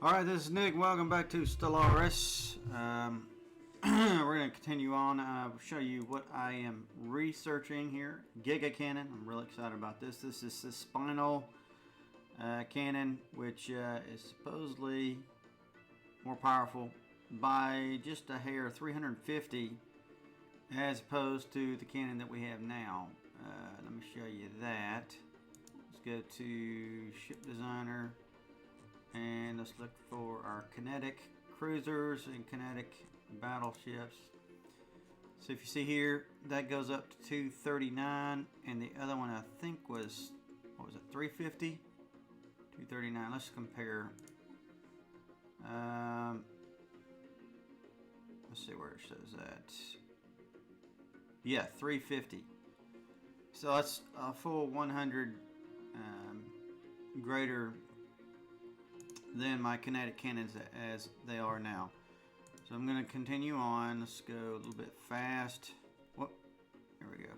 Alright, this is Nick. Welcome back to Stellaris. We're going to continue on. I'll show you what I am researching here. Giga Cannon. I'm really excited about this. This is the spinal cannon, which is supposedly more powerful by just a hair, 350, as opposed to the cannon that we have now. Let me show you that. Let's go to Ship Designer. And let's look for our kinetic cruisers and kinetic battleships. So if you see here, that goes up to 239, and the other one I think was, what was it, 350? 239. Let's compare. Let's see where it shows that. Yeah, 350. So that's a full 100 greater than my kinetic cannons as they are now. So I'm going to continue on. Let's go a little bit fast. Whoop, there we go.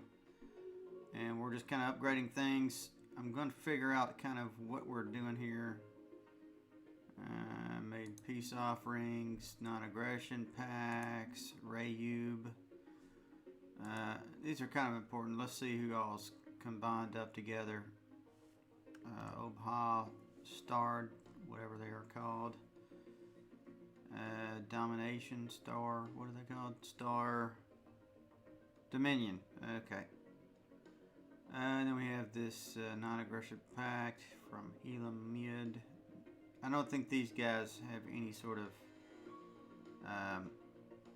And we're just kind of upgrading things. I'm going to figure out kind of what we're doing here. Made peace offerings, non-aggression packs, Rayub. These are kind of important. Let's see who all's combined up together. Obha, Starred, whatever they are called. Domination, Star, what are they called? Star Dominion. Okay. And then we have this non-aggressive pact from Elam Mid. I don't think these guys have any sort of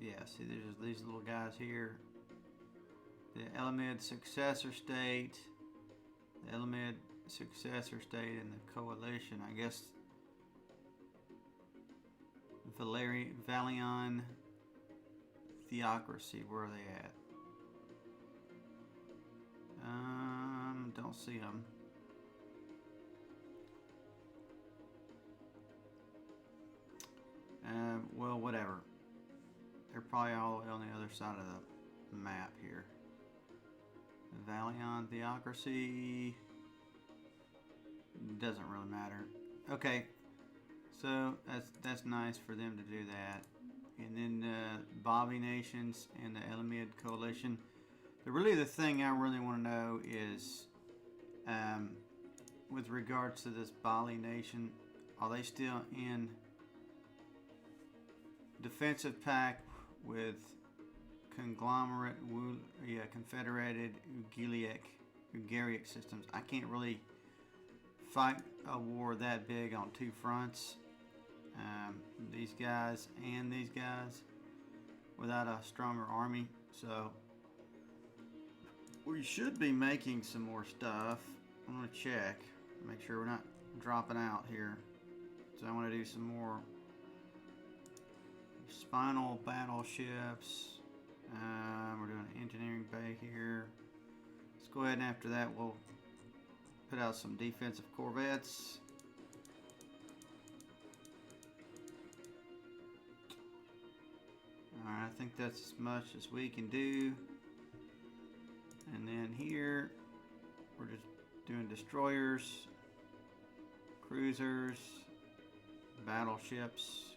yeah, see there's these little guys here. The Elamid successor state, the Elamid successor state, and the coalition. I guess Valion Theocracy, where are they at? Don't see them. Well, whatever. They're probably all on the other side of the map here. Valion Theocracy doesn't really matter. Okay. So that's nice for them to do that. And then the Bobby Nations and the Elamid Coalition. Really the thing I really want to know is with regards to this Bali Nation, are they still in defensive pact with conglomerate, confederated Ugaric systems? I can't really fight a war that big on two fronts. These guys and these guys without a stronger army. So we should be making some more stuff. I'm going to check, make sure we're not dropping out here. So I want to do some more spinal battleships. We're doing an engineering bay here. Let's go ahead, and after that we'll put out some defensive corvettes. Alright, I think that's as much as we can do. And then here, we're just doing destroyers, cruisers, battleships.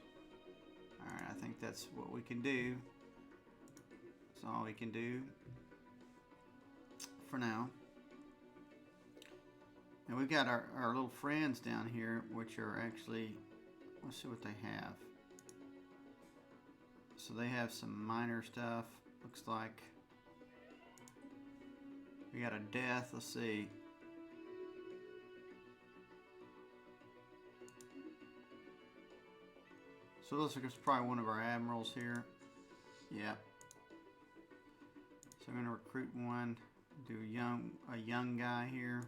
Alright, I think that's what we can do. That's all we can do for now. And we've got our little friends down here, which are actually, let's see what they have. So they have some minor stuff, looks like. We got a death, let's see. So looks like it's probably one of our admirals here. Yeah. So I'm gonna recruit one, do a young guy here.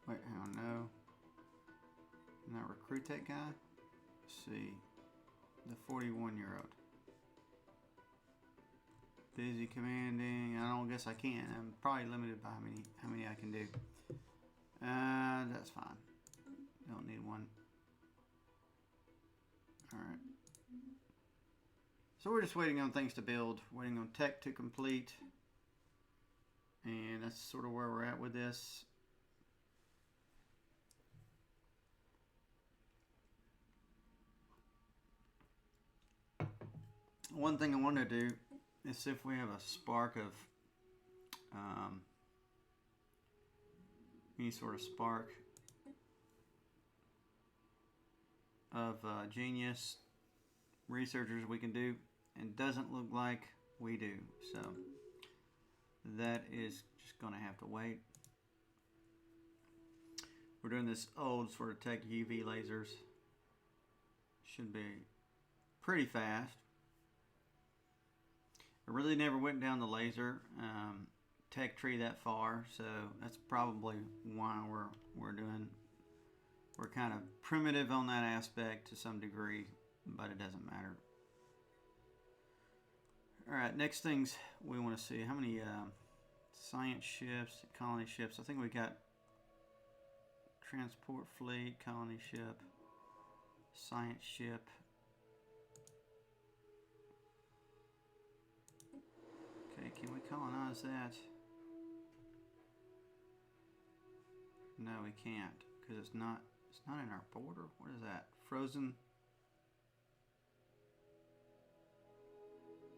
Wait, hang on, no. Can I recruit that guy? Let's see. The 41-year-old. Busy commanding. I don't guess I can. I'm probably limited by how many I can do. That's fine. Don't need one. Alright. So we're just waiting on things to build. Waiting on tech to complete. And that's sort of where we're at with this. one thing I want to do is see if we have a spark of any sort of spark of genius researchers we can do, and doesn't look like we do, so that is just gonna have to wait. We're doing this old sort of tech UV lasers. Should be pretty fast. I really never went down the laser tech tree that far, so that's probably why we're kind of primitive on that aspect to some degree, but it doesn't matter. All right, next things we want to see, how many science ships, colony ships. I think we got transport fleet, colony ship, science ship. Okay, can we colonize that? No, we can't, because it's not in our border. What is that? Frozen.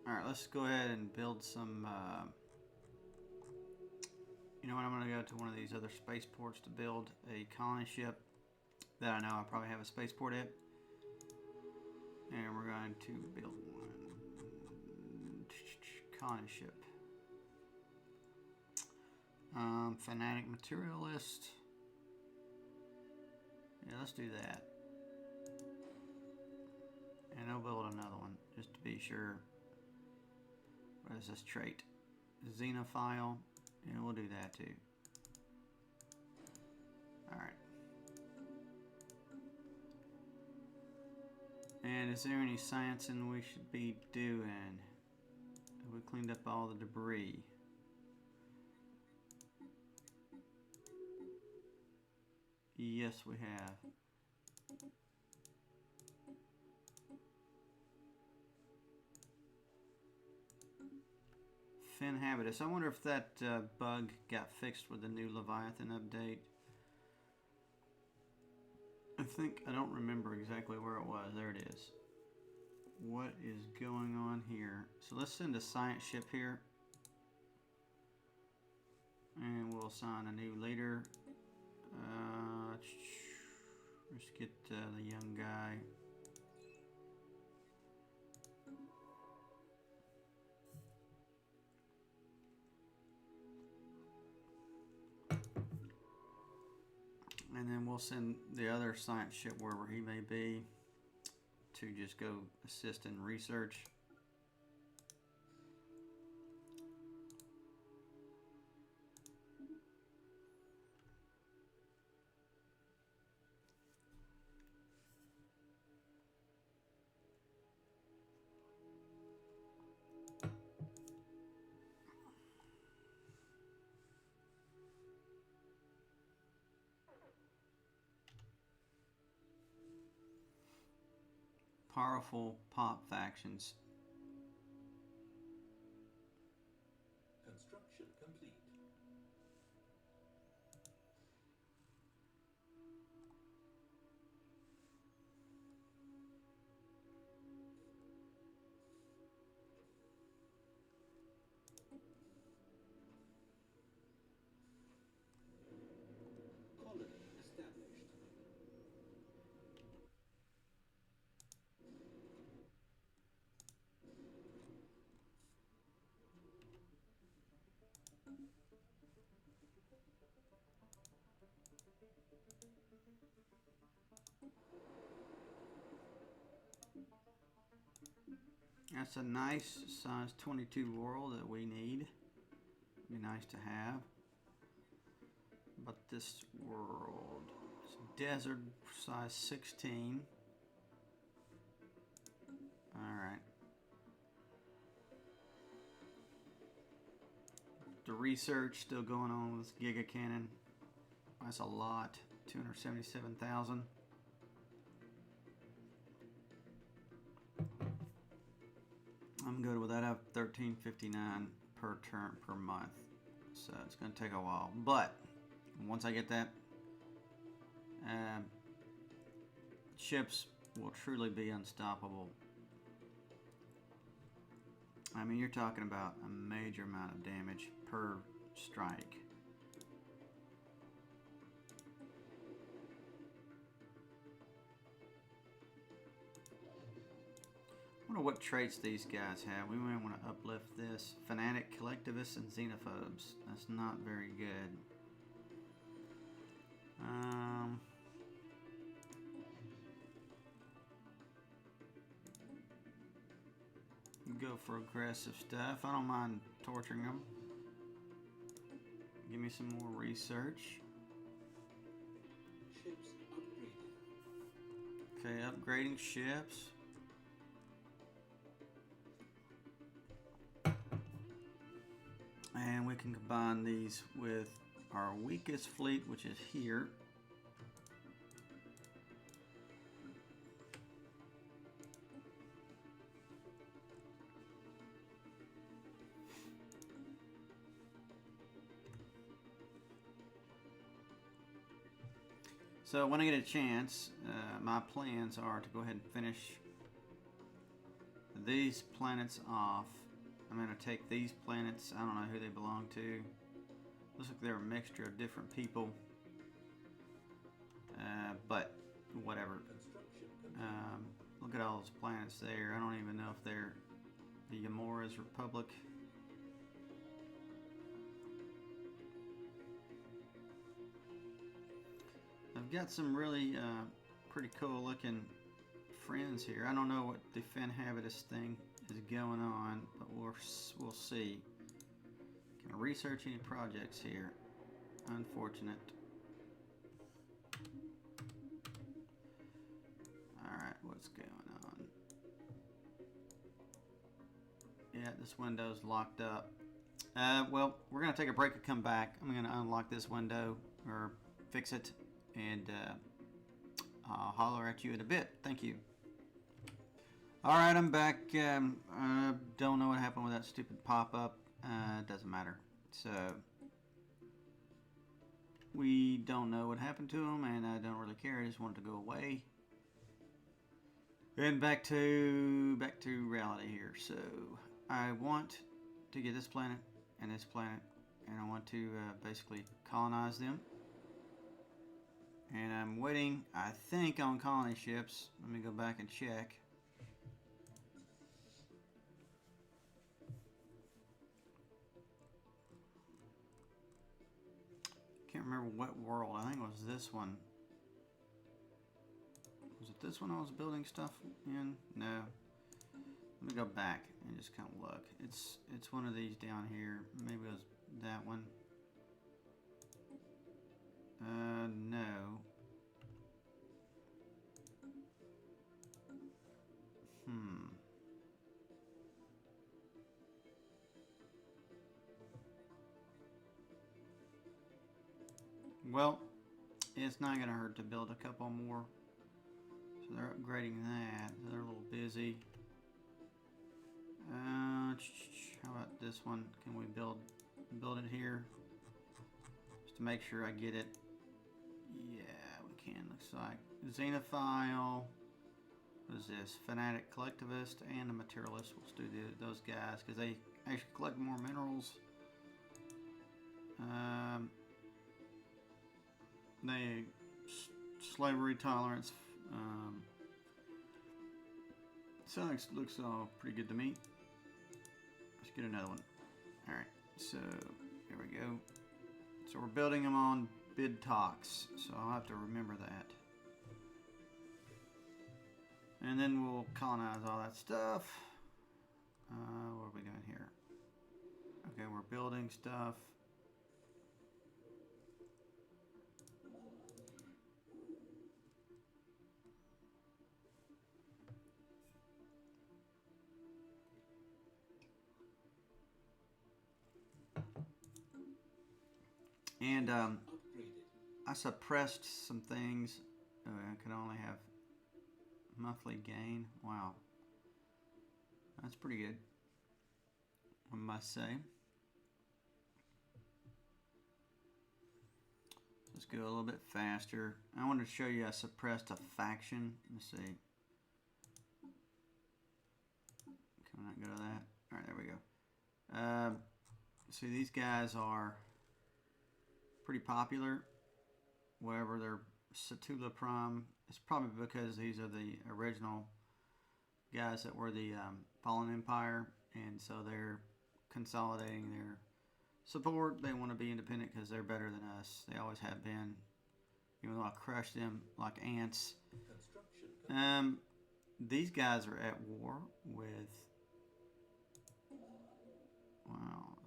All right, let's go ahead and build some. You know what? I'm going to go to one of these other spaceports to build a colony ship that I know I'll probably have a spaceport at, and we're going to build one colony ship. Fanatic materialist. Yeah, let's do that. And I'll build another one just to be sure. What is this trait? Xenophile. And we'll do that too. Alright. And is there any sciencing we should be doing? Have we cleaned up all the debris? Yes, we have. Fin habitus. I wonder if that bug got fixed with the new Leviathan update. I don't remember exactly where it was. There it is. What is going on here? So let's send a science ship here. And we'll assign a new leader. Let's get the young guy. And then we'll send the other science ship wherever he may be to just go assist in research. Powerful pop factions. Construction complete. Colony established. That's a nice size 22 world that we need. Be nice to have. But this world is desert size 16. Alright. The research still going on with Giga Cannon. That's a lot. 277,000. I'm good with that. I have $13.59 per turn per month, so it's going to take a while. But once I get that, ships will truly be unstoppable. I mean, you're talking about a major amount of damage per strike. I wonder what traits these guys have. We might want to uplift this. Fanatic, collectivists, and xenophobes. That's not very good. Go for aggressive stuff. I don't mind torturing them. Give me some more research. Ships upgraded. Okay, upgrading ships. And we can combine these with our weakest fleet, which is here. So when I get a chance, my plans are to go ahead and finish these planets off. I'm going to take these planets, I don't know who they belong to. Looks like they're a mixture of different people. But whatever. Look at all those planets there. I don't even know if they're the Yamora's Republic. I've got some really pretty cool looking friends here. I don't know what the Fenhabitus thing is going on, but we'll see. Can I research any projects here? Unfortunate. Alright, what's going on? Yeah, this window's locked up. Well, we're going to take a break and come back. I'm going to unlock this window, or fix it, and I'll holler at you in a bit. Thank you. Alright, I'm back. I don't know what happened with that stupid pop-up. It doesn't matter. So, we don't know what happened to him, and I don't really care. I just want it to go away. And back to reality here. So, I want to get this planet and this planet, and I want to basically colonize them. And I'm waiting, I think, on colony ships. Let me go back and check. Can't remember what world. I think it was this one. Was it this one I was building stuff in? No. Let me go back and just kind of look. It's one of these down here. Maybe it was that one. No. Well, it's not going to hurt to build a couple more. So they're upgrading that. They're a little busy. How about this one? Can we build it here? Just to make sure I get it. Yeah, we can. Looks like Xenophile. What is this? Fanatic, Collectivist, and the Materialist. We'll do those guys because they actually collect more minerals. They slavery tolerance. So looks all pretty good to me. Let's get another one. All right, so here we go. So we're building them on bid talks, so I'll have to remember that. And then we'll colonize all that stuff. What are we doing here? Okay, we're building stuff. And I suppressed some things. I could only have monthly gain. Wow. That's pretty good, I must say. Let's go a little bit faster. I wanted to show you I suppressed a faction. Let's see. Can I go to that? Alright, there we go. See, these guys are pretty popular. Wherever they're Satula Prime, it's probably because these are the original guys that were the Fallen Empire, and so they're consolidating their support. They want to be independent because they're better than us. They always have been, even though I crushed them like ants. These guys are at war with... Wow.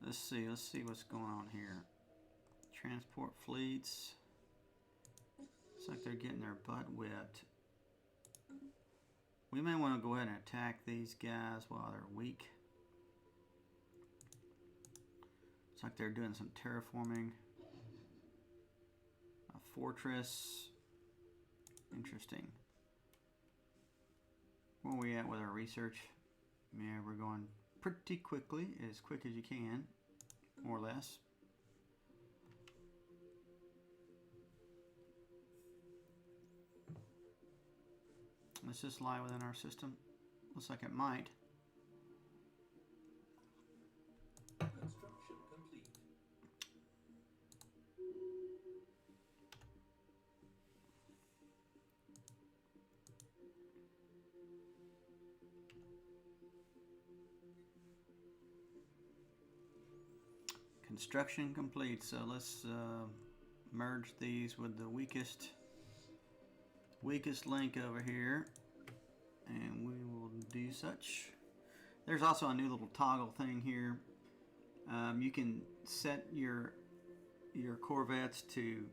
Let's see what's going on here. Transport fleets. Looks like they're getting their butt whipped. We may want to go ahead and attack these guys while they're weak. Looks like they're doing some terraforming. A fortress. Interesting. Where are we at with our research? Yeah, we're going pretty quickly, as quick as you can, more or less. Does this lie within our system? Looks like it might. Construction complete. Construction complete. So let's merge these with the weakest link over here, and we will do such. There's also a new little toggle thing here. You can set your corvettes to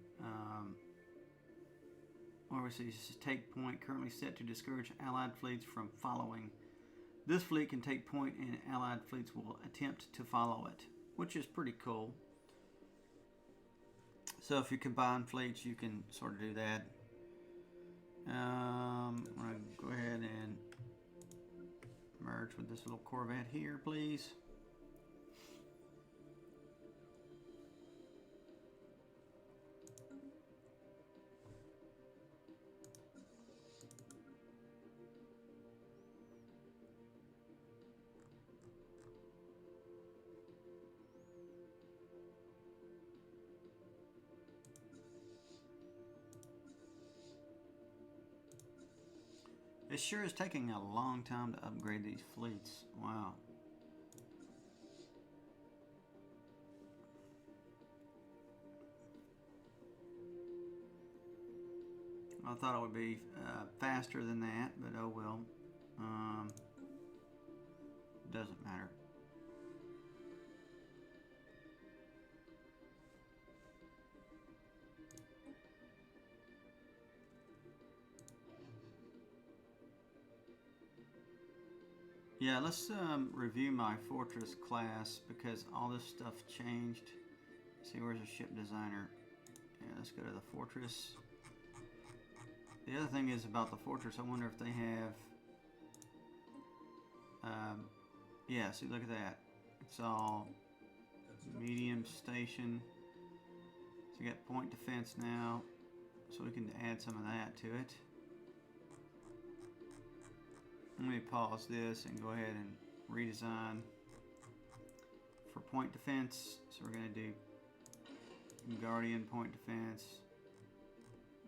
obviously take point, currently set to discourage allied fleets from following. This fleet can take point and allied fleets will attempt to follow it, which is pretty cool. So if you combine fleets, you can sort of do that. I'm going to go ahead and merge with this little corvette here, please. It sure is taking a long time to upgrade these fleets. Wow. I thought it would be faster than that, but oh well. Doesn't matter. Yeah, let's review my fortress class because all this stuff changed. Let's see, where's the ship designer? Yeah, let's go to the fortress. The other thing is about the fortress, I wonder if they have... yeah, see, look at that. It's all medium station. So you got point defense now, so we can add some of that to it. Let me pause this and go ahead and redesign for point defense. So we're going to do Guardian point defense,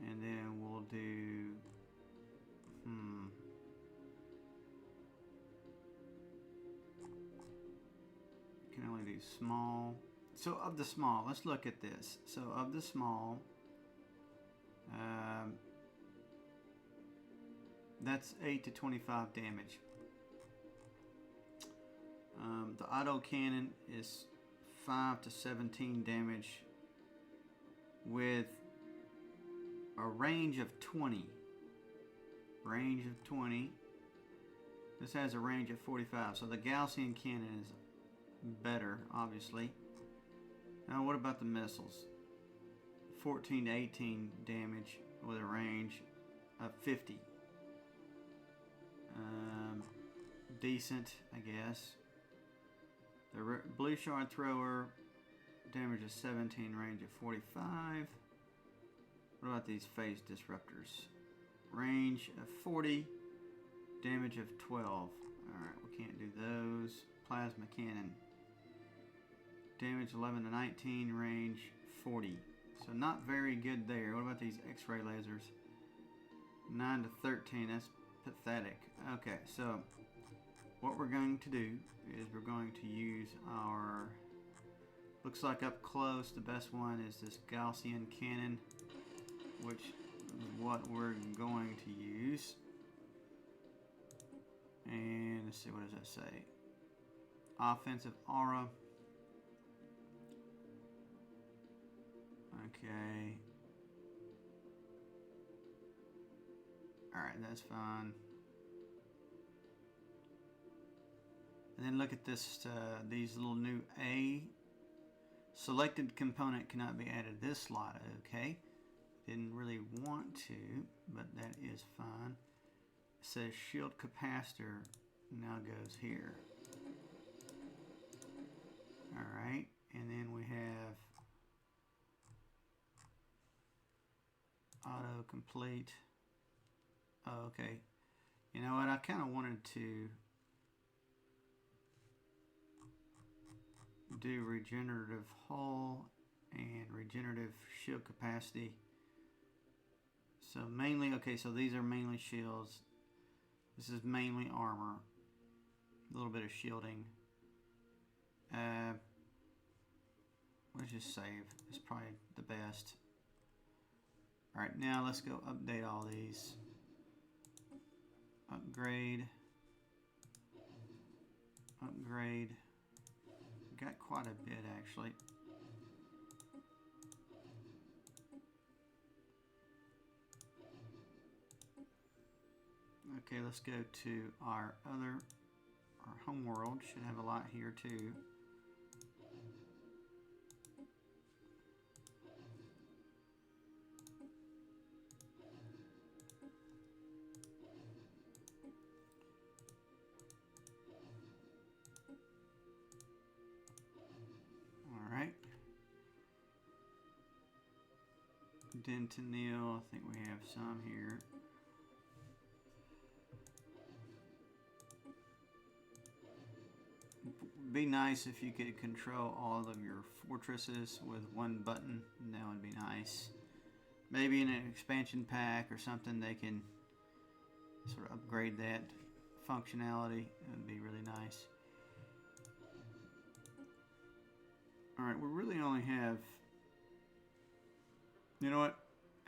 and then we'll do can only do small. So of the small, let's look at this. So of the small, that's 8 to 25 damage. The auto cannon is 5 to 17 damage with a range of 20. Range of 20. This has a range of 45. So the Gaussian cannon is better, obviously. Now what about the missiles? 14 to 18 damage with a range of 50. Decent, I guess. The blue shard thrower, damage of 17, range of 45. What about these phase disruptors? Range of 40, damage of 12. Alright, we can't do those. Plasma cannon. Damage 11 to 19, range 40. So not very good there. What about these X-ray lasers? 9 to 13, that's pathetic. Okay, so what we're going to do is we're going to use our, looks like up close, the best one is this Gaussian cannon, which is what we're going to use. And let's see, what does that say? Offensive aura. Okay. Alright, that's fine. And then look at this, these little new A. Selected component cannot be added to this slot. Okay. Didn't really want to, but that is fine. It says shield capacitor now goes here. Alright, and then we have autocomplete. Oh, okay. You know what? I kind of wanted to do regenerative hull and regenerative shield capacity. So mainly, okay, so these are mainly shields. This is mainly armor. A little bit of shielding. Let's just save. It's probably the best. Alright, now let's go update all these. Upgrade. Upgrade. Got quite a bit actually. Okay, let's go to our home world. Should have a lot here too. Alright. Dentonil, I think we have some here. Be nice if you could control all of your fortresses with one button. That would be nice. Maybe in an expansion pack or something they can sort of upgrade that functionality. It would be really nice. Alright, we really only have, you know what,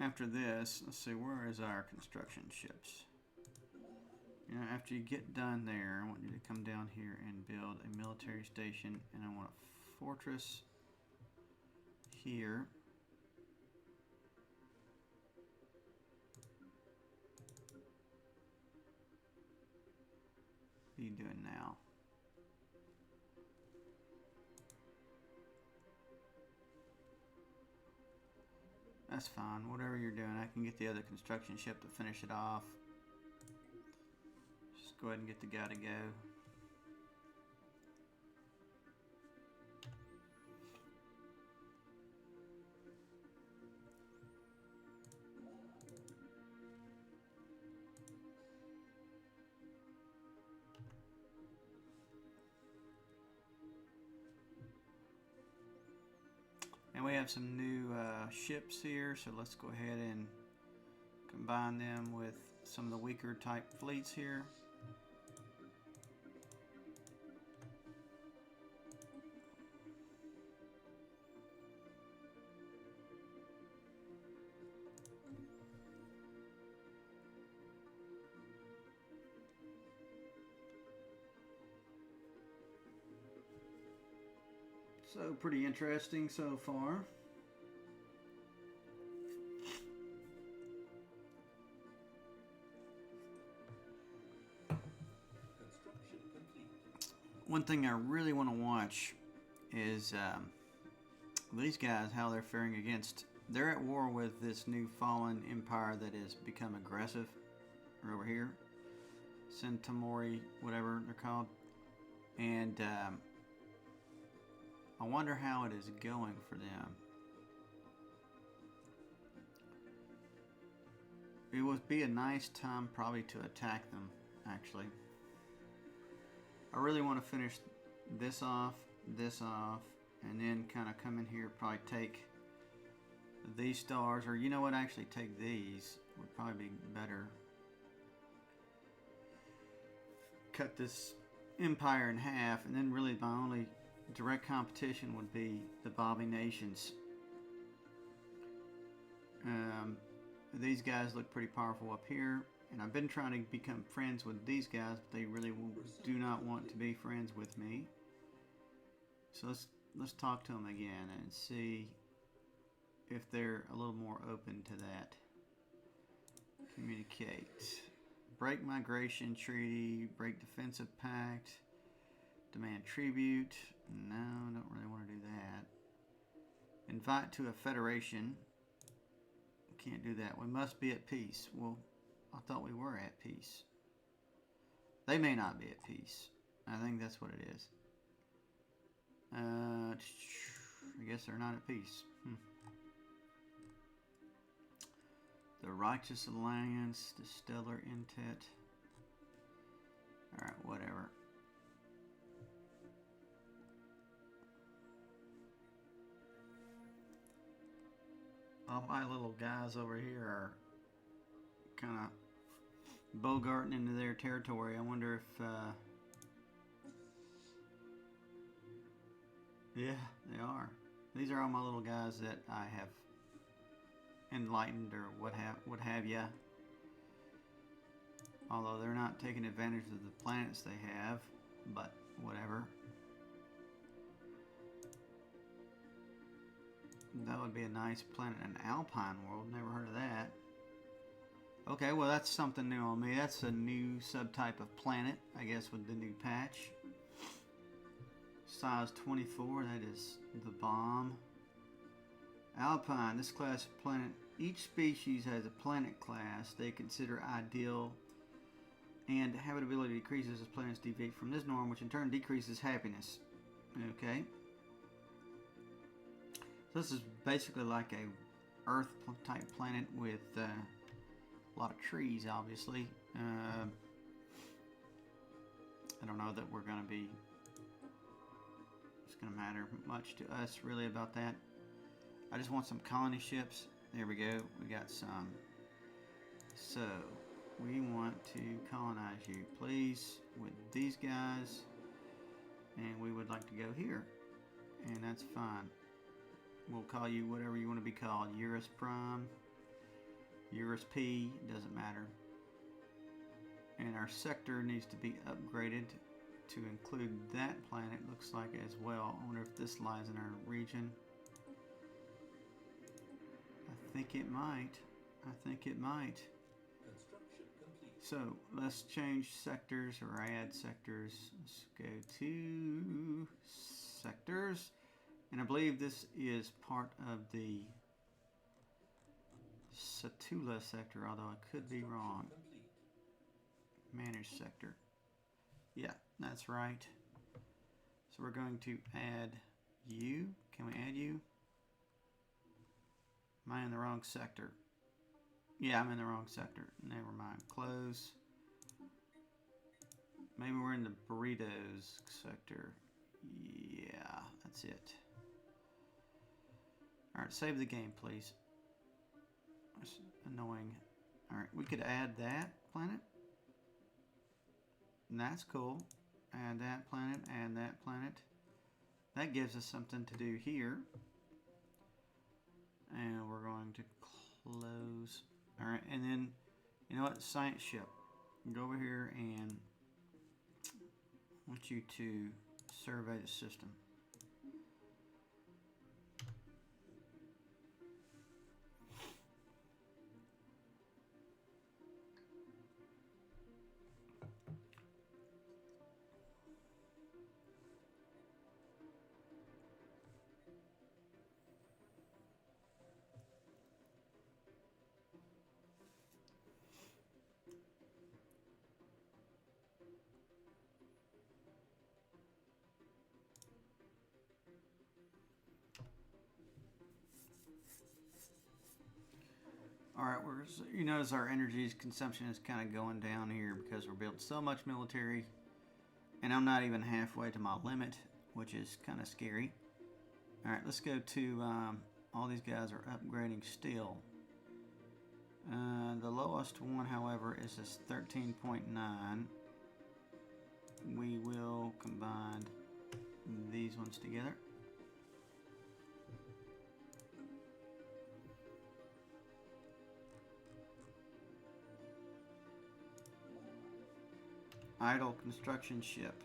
after this, let's see, where is our construction ships? You know, after you get done there, I want you to come down here and build a military station, and I want a fortress here. What are you doing now? That's fine, whatever you're doing. I can get the other construction ship to finish it off. Just go ahead and get the guy to go. And we have some new ships here, so let's go ahead and combine them with some of the weaker type fleets here. So pretty interesting so far. Construction complete. One thing I really want to watch is these guys, how they're faring against. They're at war with this new fallen empire that has become aggressive. Or over here, Centauri, whatever they're called, and I wonder how it is going for them. It would be a nice time probably to attack them, actually. I really want to finish this off, and then kind of come in here, probably take these stars, or you know what, actually take these, would probably be better. Cut this empire in half, and then really my only direct competition would be the Bobby Nations. These guys look pretty powerful up here, and I've been trying to become friends with these guys, but they really do not want to be friends with me. So let's talk to them again and see if they're a little more open to that. Communicate. Break migration treaty. Break defensive pact. Demand tribute. No, I don't really want to do that. Invite to a federation. Can't do that. We must be at peace. Well, I thought we were at peace. They may not be at peace. I think that's what it is. I guess they're not at peace. The Righteous Alliance, the Stellar Intet. Alright, whatever. All my little guys over here are kind of bogarting into their territory. I wonder if, yeah, they are. These are all my little guys that I have enlightened, or what have ya. Although they're not taking advantage of the planets they have, but whatever. That would be a nice planet, an alpine world. Never heard of that. Okay, well that's something new on me. That's a new subtype of planet, I guess, with the new patch. Size 24, that is the bomb. Alpine, this class of planet. Each species has a planet class they consider ideal, and habitability decreases as planets deviate from this norm, which in turn decreases happiness. Okay. So this is basically like a Earth type planet with a lot of trees, obviously. I don't know that we're going to be, it's going to matter much to us really about that. I just want some colony ships. There we go. We got some. So we want to colonize you, please, with these guys, and we would like to go here, and that's fine. We'll call you whatever you want to be called. Eurus Prime, Eurus P, doesn't matter. And our sector needs to be upgraded to include that planet, looks like, as well. I wonder if this lies in our region. I think it might. I think it might. Construction complete. So let's change sectors, or add sectors. Let's go to sectors. And I believe this is part of the Satula sector, although I could be wrong. Manage sector. Yeah, that's right. So we're going to add you. Can we add you? Am I in the wrong sector? Yeah, I'm in the wrong sector. Never mind. Close. Maybe we're in the burritos sector. Yeah, that's it. Alright, save the game, please. That's annoying. Alright, we could add that planet. And that's cool. Add that planet, add that planet. That gives us something to do here. And we're going to close. Alright, and then, you know what? Science ship. Go over here and I want you to survey the system. Alright, you notice our energy consumption is kind of going down here because we're building so much military. And I'm not even halfway to my limit, which is kind of scary. All right, let's go to, all these guys are upgrading still. The lowest one, however, is this 13.9. We will combine these ones together. Idle construction ship.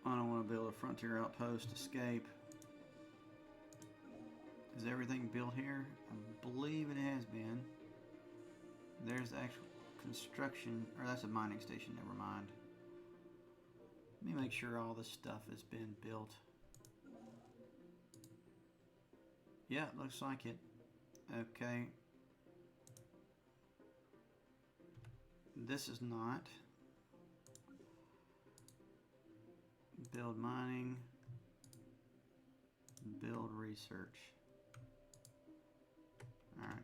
I don't want to build a frontier outpost. Escape. Is everything built here? I believe it has been. There's the actual construction, or that's a mining station, never mind. Let me make sure all this stuff has been built. Yeah, looks like it. Okay. This is not. Build mining. Build research. All right.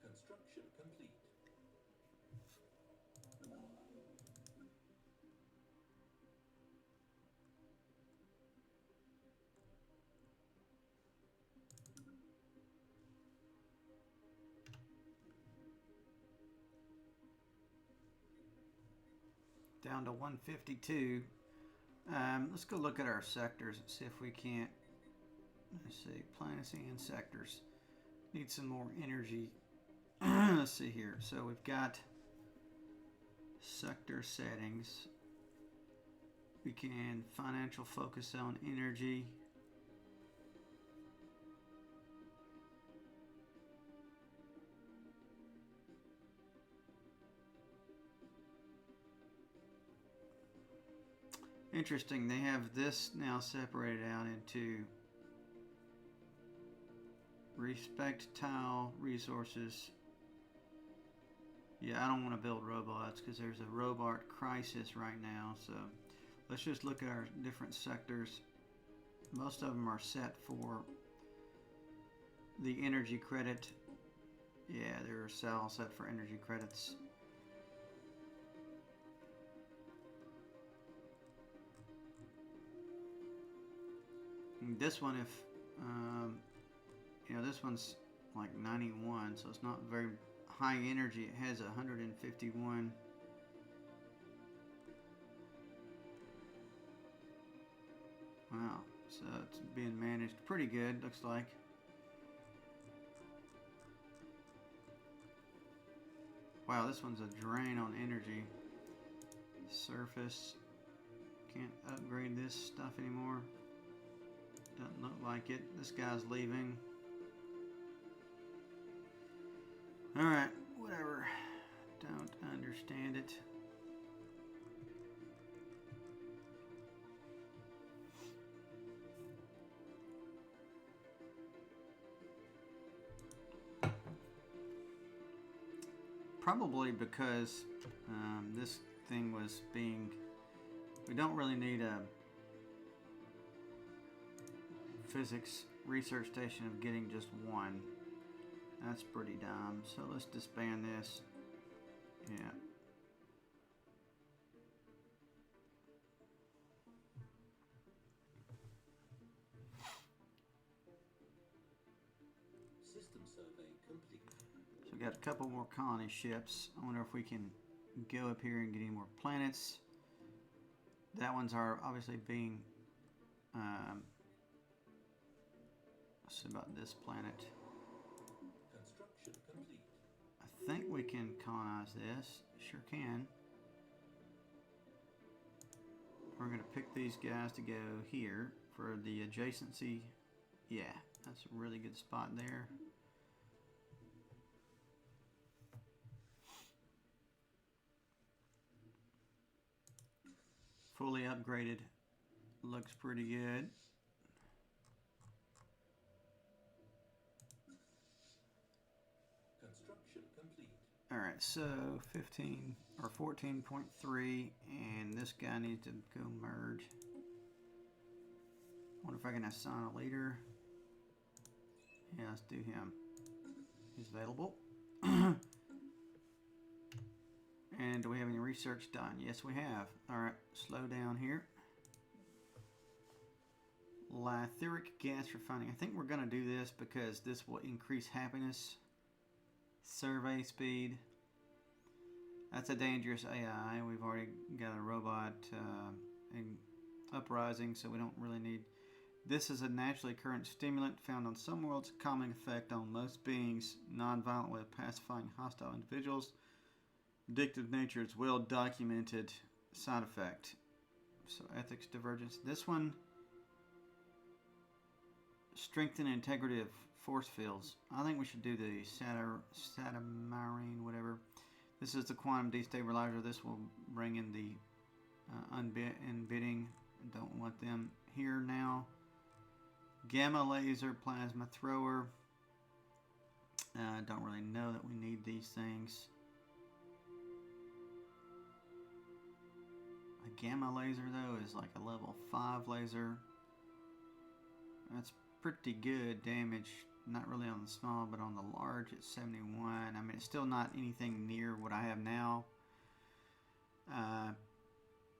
Construction complete. Down to 152. Let's go look at our sectors and see if we can't. Let's see, planets and sectors. Need some more energy. Let's see here. So we've got sector settings. We can financial focus on energy. Interesting, they have this now separated out into respect tile resources. Yeah, I don't want to build robots because there's a robot crisis right now. So let's just look at our different sectors. Most of them are set for the energy credit. Yeah, they're all set for energy credits. This one, if you know, this one's like 91, so it's not very high energy. It has 151. Wow, so it's being managed pretty good, looks like. Wow, this one's a drain on energy. Surface. Can't upgrade this stuff anymore. Doesn't look like it. This guy's leaving. Alright, whatever. Don't understand it. Probably because this thing was being... We don't really need a physics research station of getting just one. That's pretty dumb. So let's disband this. Yeah. System survey complete. So we got a couple more colony ships. I wonder if we can go up here and get any more planets. That one's are obviously being let's see about this planet. Construction complete. I think we can colonize this. Sure can. We're going to pick these guys to go here for the adjacency. Yeah, that's a really good spot there. Fully upgraded. Looks pretty good. Construction complete. Alright, so 15 or 14.3, and this guy needs to go merge. Wonder if I can assign a leader. Yeah, let's do him. He's available. And do we have any research done? Yes, we have. Alright, slow down here. Lytheric gas refining. I think we're going to do this because this will increase happiness. Survey speed. That's a dangerous AI. We've already got a robot uprising, so we don't really need. This is a naturally occurrent stimulant found on some worlds, calming effect on most beings, non-violent way of pacifying hostile individuals. Addictive nature is well documented side effect. So ethics divergence. This one, strengthen integrity of force fields. I think we should do the Satamarine, whatever. This is the quantum destabilizer. This will bring in the unbitting. Don't want them here now. Gamma laser, plasma thrower. Don't really know that we need these things. A gamma laser though is like a level 5 laser. That's pretty good damage. Not really on the small, but on the large it's 71. I mean, it's still not anything near what I have now.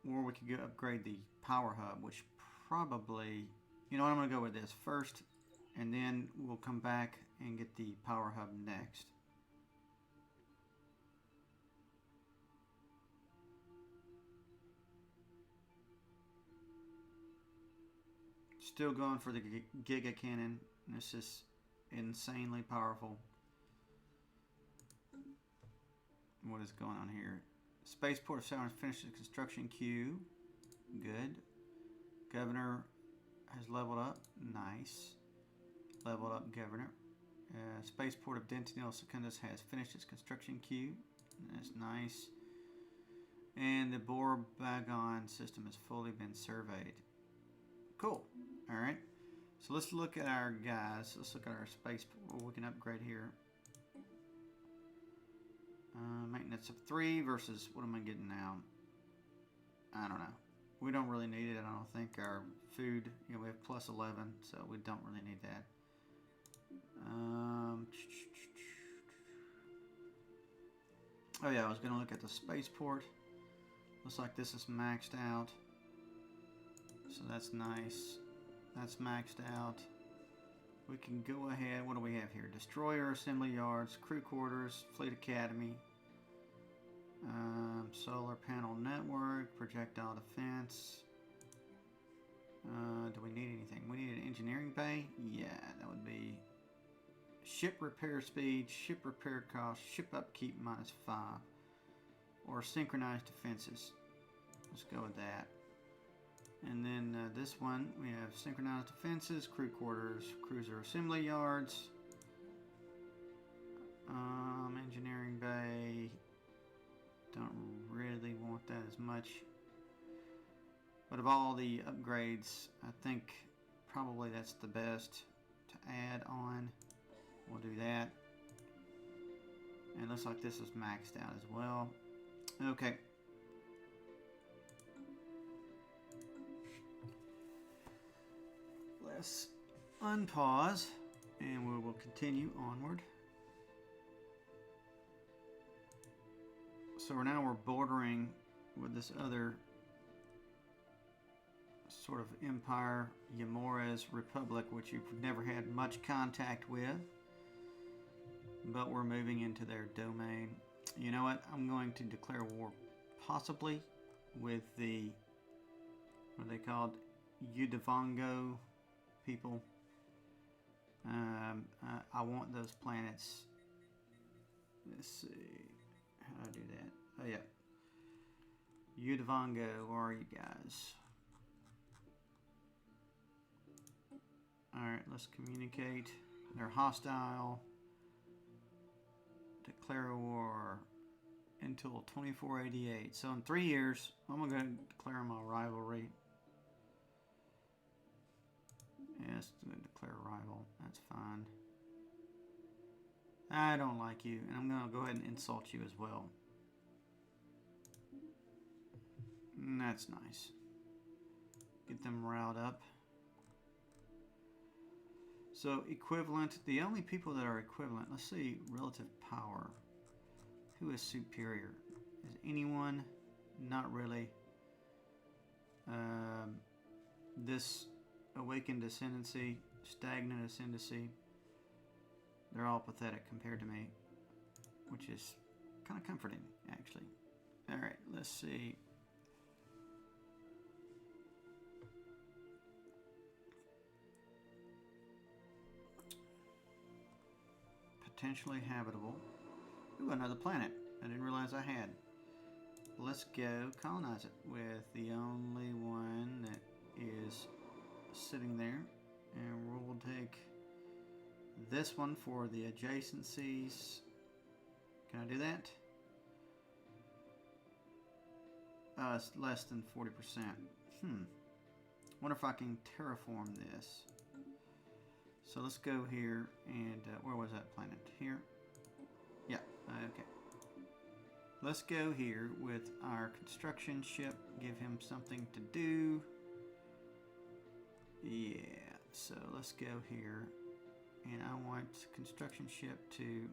Or we could go upgrade the power hub, which probably, you know what, I'm going to go with this first, and then we'll come back and get the power hub next. Still going for the Giga Cannon. This is insanely powerful. What is going on here? Spaceport of Stellaris finishes construction queue. Good. Governor has leveled up. Nice. Leveled up Governor. Spaceport of Dentinil Secundus has finished its construction queue. That's nice. And the Bohr Bagon system has fully been surveyed. Cool. Alright. So let's look at our guys. Let's look at our spaceport. We can upgrade here. Maintenance of 3 versus what am I getting now? I don't know. We don't really need it. I don't think. Our food, you know, we have plus 11, so we don't really need that. Oh yeah, I was going to look at the spaceport. Looks like this is maxed out. So that's nice. That's maxed out. We can go ahead. What do we have here? Destroyer, assembly yards, crew quarters, fleet academy, solar panel network, projectile defense. Do we need anything? We need an engineering bay? Yeah, that would be ship repair speed, ship repair cost, ship upkeep -5, or synchronized defenses. Let's go with that. And then this one, we have synchronized defenses, crew quarters, cruiser assembly yards, engineering bay. Don't really want that as much. But of all the upgrades, I think probably that's the best to add on. We'll do that. And it looks like this is maxed out as well. Okay. Let's unpause and we will continue onward. So now we're bordering with this other sort of empire, Yamorez Republic, which you've never had much contact with, but we're moving into their domain. You know what? I'm going to declare war possibly with the, what are they called? Udavango people. I want those planets. Let's see. How do I do that? Oh yeah. Udavango, where are you guys? Alright, let's communicate. They're hostile. Declare war until 2488. So in 3 years, I'm going to declare my rivalry. Yes, declare rival. That's fine. I don't like you, and I'm going to go ahead and insult you as well. And that's nice. Get them riled up. So equivalent, the only people that are equivalent, let's see, relative power. Who is superior? Is anyone? Not really. This awakened ascendancy, stagnant ascendancy, they're all pathetic compared to me, which is kind of comforting, actually. All right, let's see. Potentially habitable. Ooh, another planet. I didn't realize I had. Let's go colonize it with the only one that is sitting there. And we'll take this one for the adjacencies. Can I do that? It's less than 40%. Wonder if I can terraform this. So let's go here and where was that planet? Here? Yeah, okay. Let's go here with our construction ship, give him something to do. Yeah, so let's go here and I want construction ship to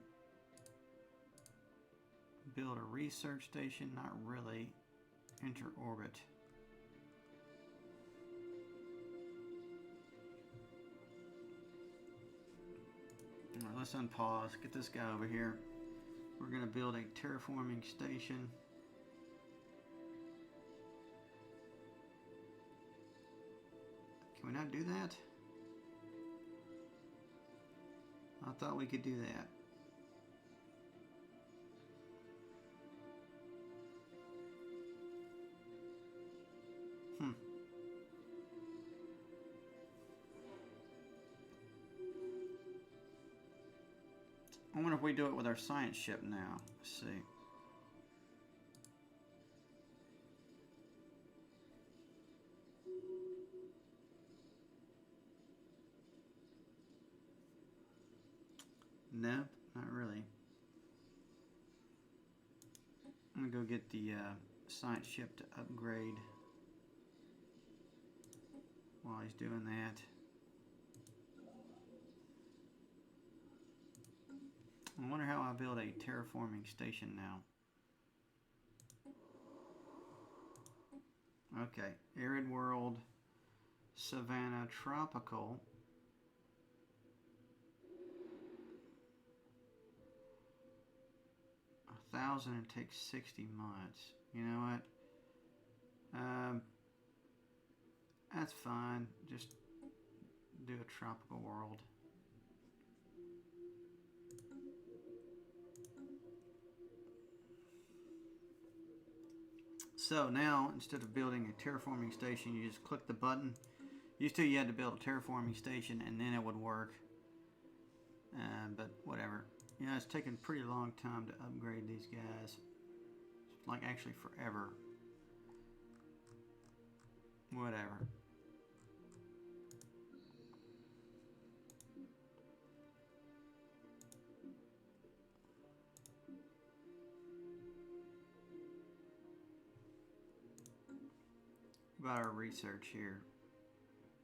build a research station, not really, enter orbit. All right, let's unpause, get this guy over here. We're going to build a terraforming station. Can we not do that? I thought we could do that. I wonder if we do it with our science ship now. Let's see. Nope, not really. I'm gonna go get the science ship to upgrade while he's doing that. I wonder how I build a terraforming station now. Okay, arid world, savanna, tropical. 1,000 and takes 60 months. You know what? That's fine. Just do a tropical world. So now, instead of building a terraforming station, you just click the button. Used to, you had to build a terraforming station and then it would work. But whatever. You know, it's taken a pretty long time to upgrade these guys. It's like actually forever. Whatever. About our research here.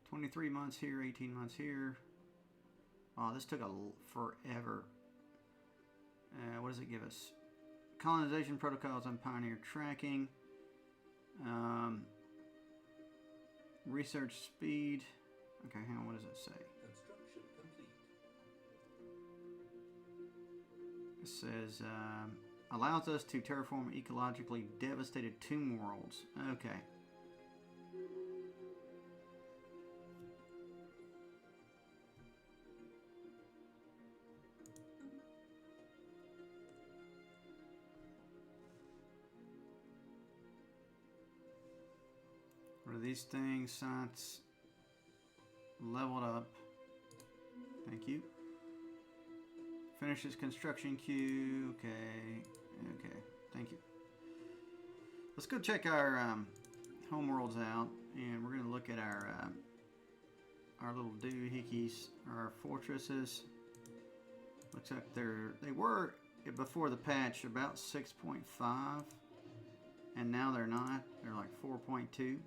23 months here, 18 months here. Wow, this took forever. What does it give us? Colonization protocols and pioneer tracking. Research speed. Okay, hang on, what does it say? Construction complete. It says, allows us to terraform ecologically devastated tomb worlds. Okay. What are these things? Science leveled up. Thank you. Finishes construction queue. Okay. Okay. Thank you. Let's go check our homeworlds out, and we're going to look at our little doohickeys, our fortresses. Looks like they were before the patch about 6.5, and now they're not. They're like 4.2.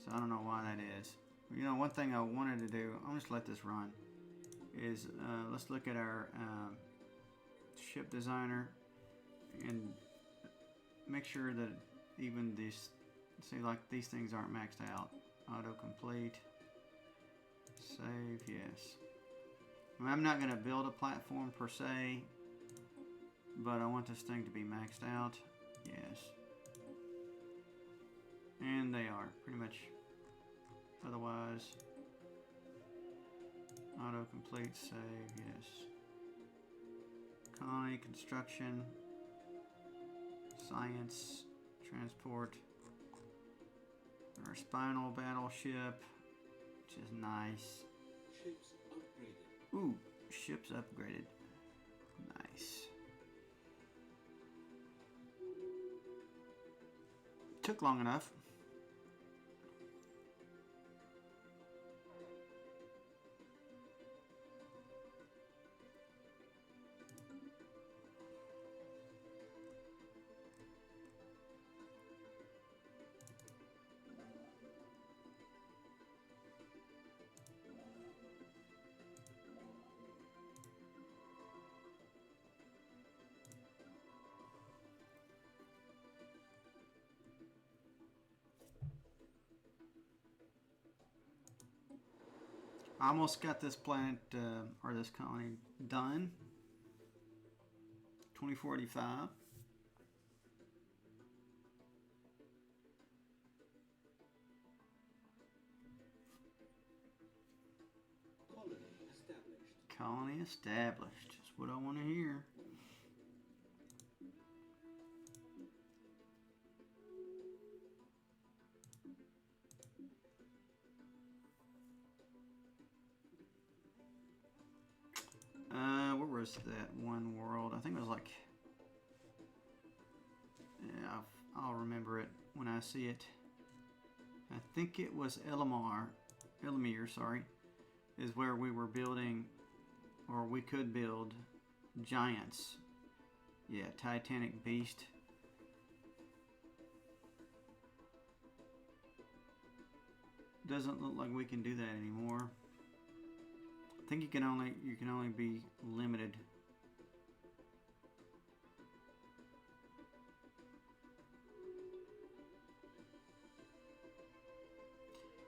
So I don't know why that is. You know, one thing I wanted to do, I'm just let this run, is let's look at our ship designer and make sure that even these, see, like these things aren't maxed out. Autocomplete. Save, yes. I mean, I'm not going to build a platform per se, but I want this thing to be maxed out. Yes. And they are, pretty much. Otherwise, autocomplete, save, yes. Colony, construction, science, transport. Our spinal battleship, which is nice. Ships upgraded. Ooh, ships upgraded. Nice. Took long enough. I almost got this planet, or this colony, done. 2045. Colony established. Colony established. That's what I want to hear. Where was that one world? I think it was like, yeah, I'll remember it when I see it. I think it was Elamir, sorry, is where we were building, or we could build giants. Yeah, Titanic Beast. Doesn't look like we can do that anymore. I think you can only be limited.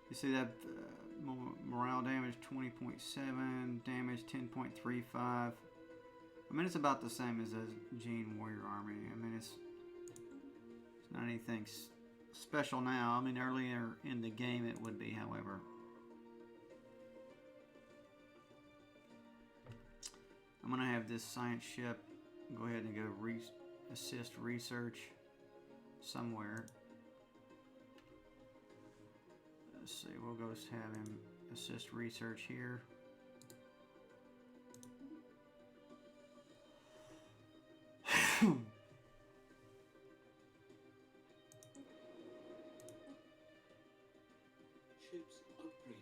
You see that morale damage 20.7, damage 10.35. I mean, it's about the same as a Gene Warrior Army. I mean, it's not anything special now. I mean, earlier in the game it would be, however. I'm gonna have this science ship go ahead and go assist research somewhere. Let's see, we'll go have him assist research here. Ships upgraded.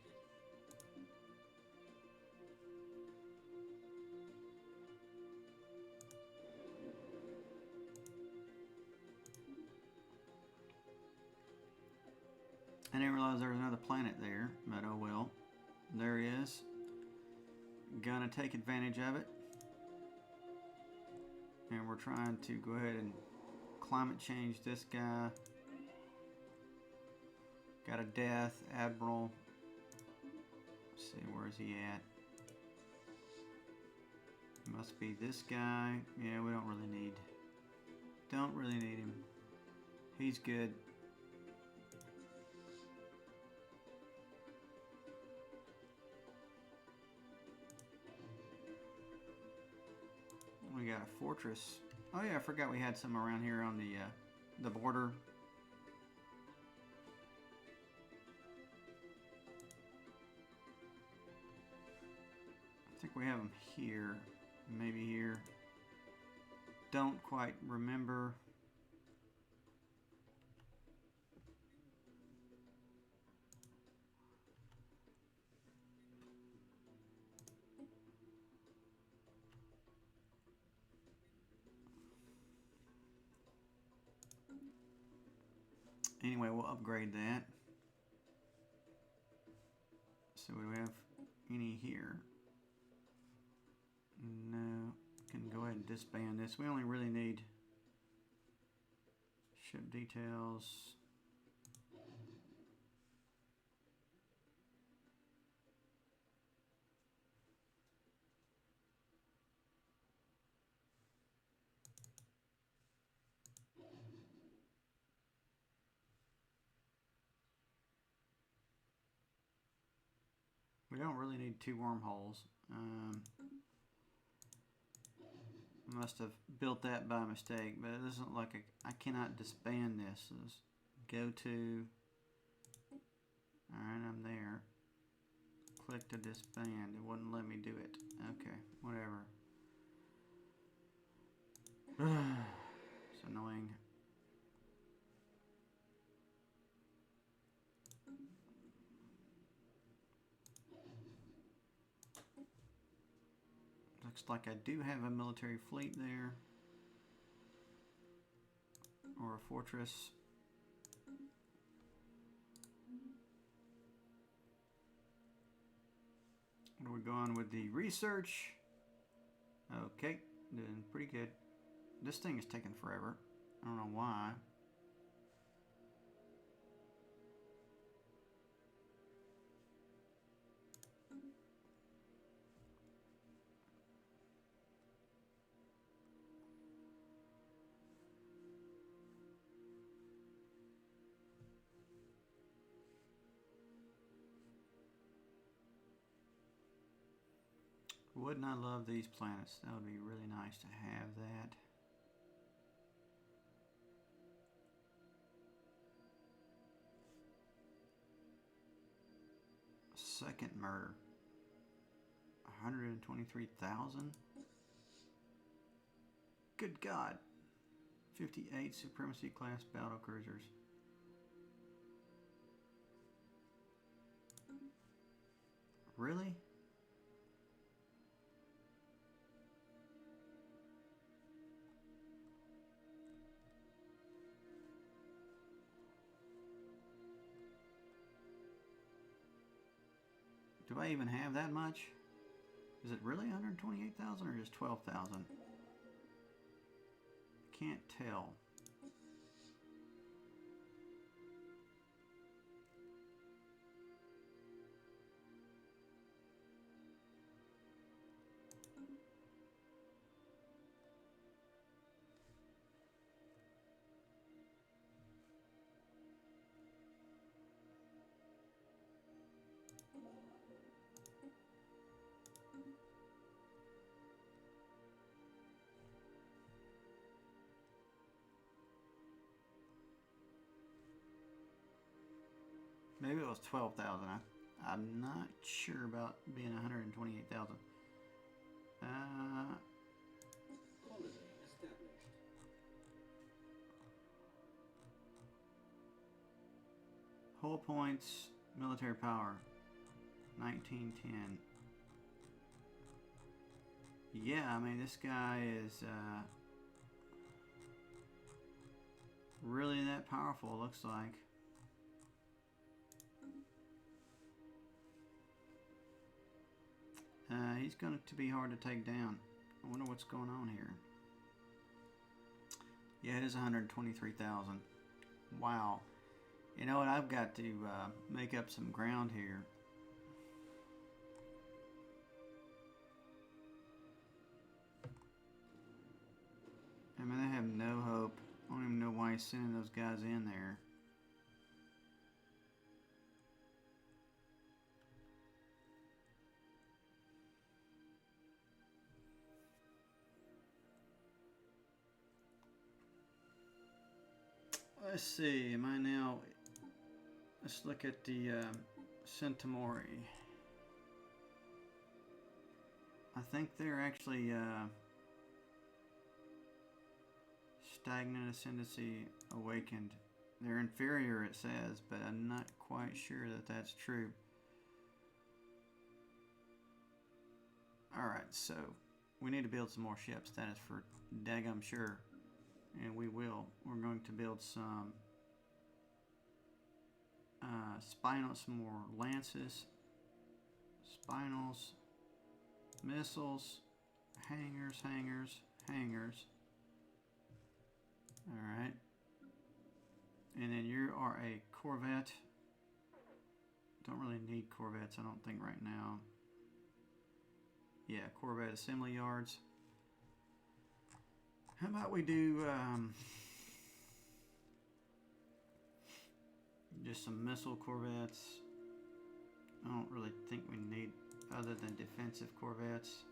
I didn't realize there was another planet there, but oh well. There he is. Gonna take advantage of it. And we're trying to go ahead and climate change this guy. Got a death, Admiral. Let's see, where is he at? Must be this guy. Yeah, we don't really need him. He's good. We got a fortress. Oh yeah, I forgot we had some around here on the border. I think we have them here, maybe here. Don't quite remember. Anyway, we'll upgrade that. So do we have any here? No. Can go ahead and disband this. We only really need ship details. We don't really need 2 wormholes. Must have built that by mistake, but it doesn't look like I cannot disband this. Let's go to. Alright, I'm there. Click to disband. It wouldn't let me do it. Okay, whatever. It's annoying. Looks like I do have a military fleet there. Or a fortress. What are we going with the research? Okay, doing pretty good. This thing is taking forever. I don't know why. Wouldn't I love these planets? That would be really nice to have that. Second murder. 123,000? Good God. 58 supremacy class battle cruisers. Really? Do I even have that much? Is it really 128,000 or just 12,000? Can't tell. Maybe it was 12,000. I'm not sure about being 128,000. Colony established. Hull points, military power, 1910. Yeah, I mean, this guy is really that powerful, looks like. He's going to be hard to take down. I wonder what's going on here. Yeah, it is 123,000. Wow. You know what? I've got to make up some ground here. I mean, I have no hope. I don't even know why he's sending those guys in there. Let's see, am I now... Let's look at the Centauri. I think they're actually stagnant ascendancy awakened. They're inferior, it says, but I'm not quite sure that that's true. Alright, so we need to build some more ships. That is for daggum sure. And we will. We're going to build some some more lances. Spinals, missiles, hangars, hangars, hangars. Alright. And then you are a Corvette. Don't really need Corvettes, I don't think, right now. Yeah, Corvette assembly yards. How about we do just some missile Corvettes? I don't really think we need other than defensive Corvettes.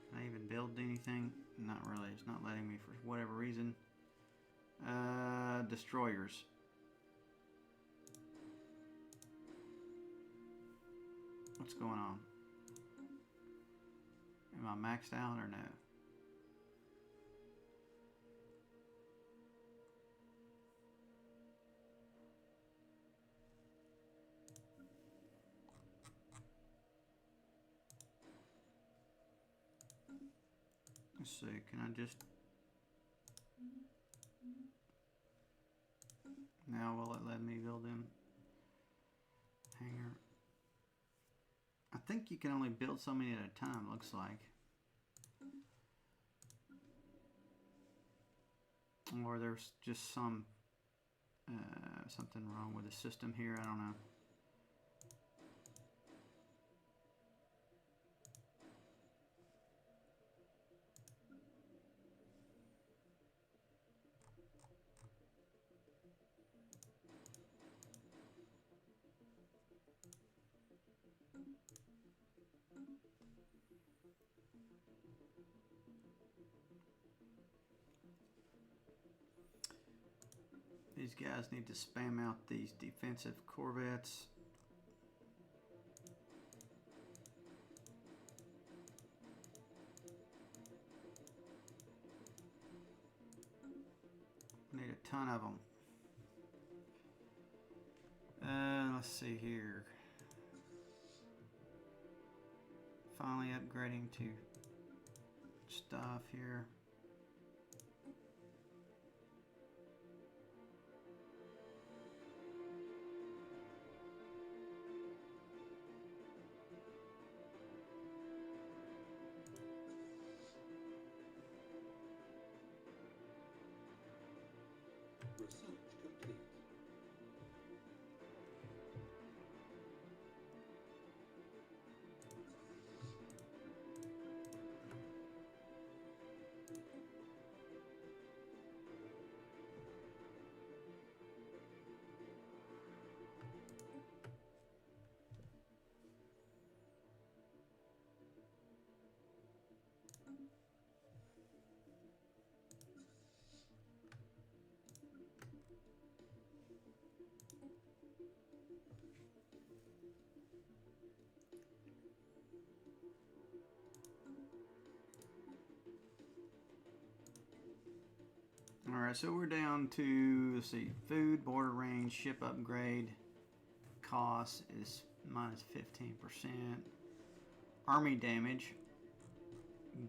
Can I even build anything? Not really. It's not letting me for whatever reason. Destroyers. What's going on? Am I maxed out or no? Let's see, can I just... Now will it let me build him? Hangar. I think you can only build so many at a time, looks like. Or there's just some something wrong with the system here, I don't know. These guys need to spam out these defensive Corvettes. Need a ton of them. Let's see here. Finally upgrading to stuff here. Research complete. Alright, so we're down to, let's see, food, border range, ship upgrade, cost is minus 15%. Army damage,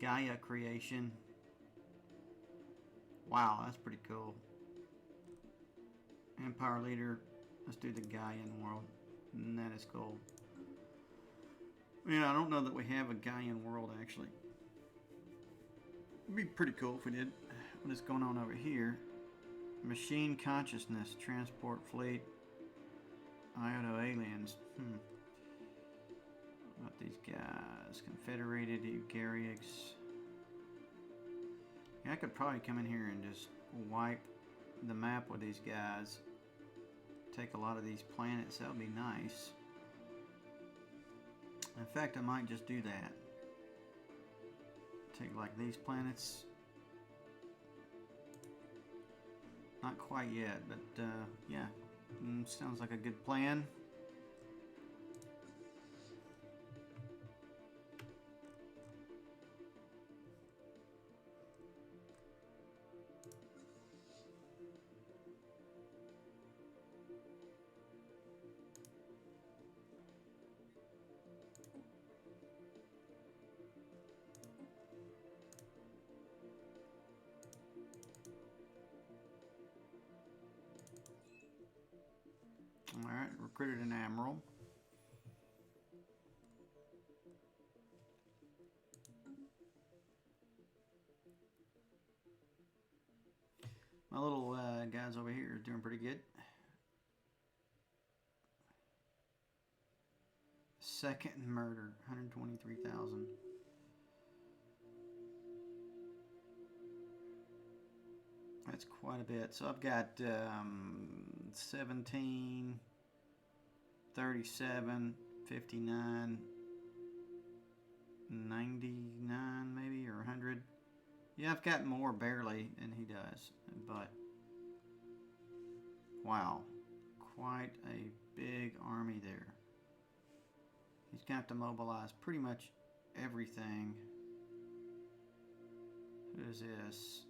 Gaia creation. Wow, that's pretty cool. Empire leader, let's do the Gaian world. And that is cool. Yeah, I don't know that we have a Gaian world actually. It'd be pretty cool if we did. What is going on over here? Machine consciousness, transport fleet, Ioto aliens. What about these guys? Confederated Eukaryotes. Yeah, I could probably come in here and just wipe the map with these guys. Take a lot of these planets, that would be nice. In fact, I might just do that. Take like these planets. Not quite yet, but yeah, sounds like a good plan. Alright, recruited an admiral. My little guys over here are doing pretty good. Second murder, 123,000. That's quite a bit. So I've got 17, 37, 59, 99 maybe, or 100. Yeah, I've got more barely than he does, but wow, quite a big army there. He's going to have to mobilize pretty much everything. Who is this?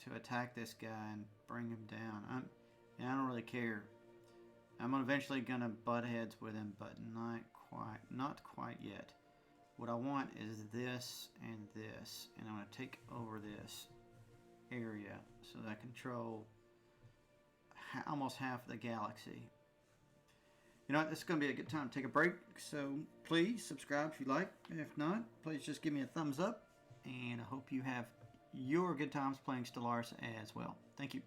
To attack this guy and bring him down. I don't really care. I'm eventually going to butt heads with him, but not quite yet. What I want is this and this, and I'm going to take over this area so that I control almost half the galaxy. You know what, this is going to be a good time to take a break, so please subscribe if you like. If not, please just give me a thumbs up, and I hope you have your good times playing Stellaris as well. Thank you.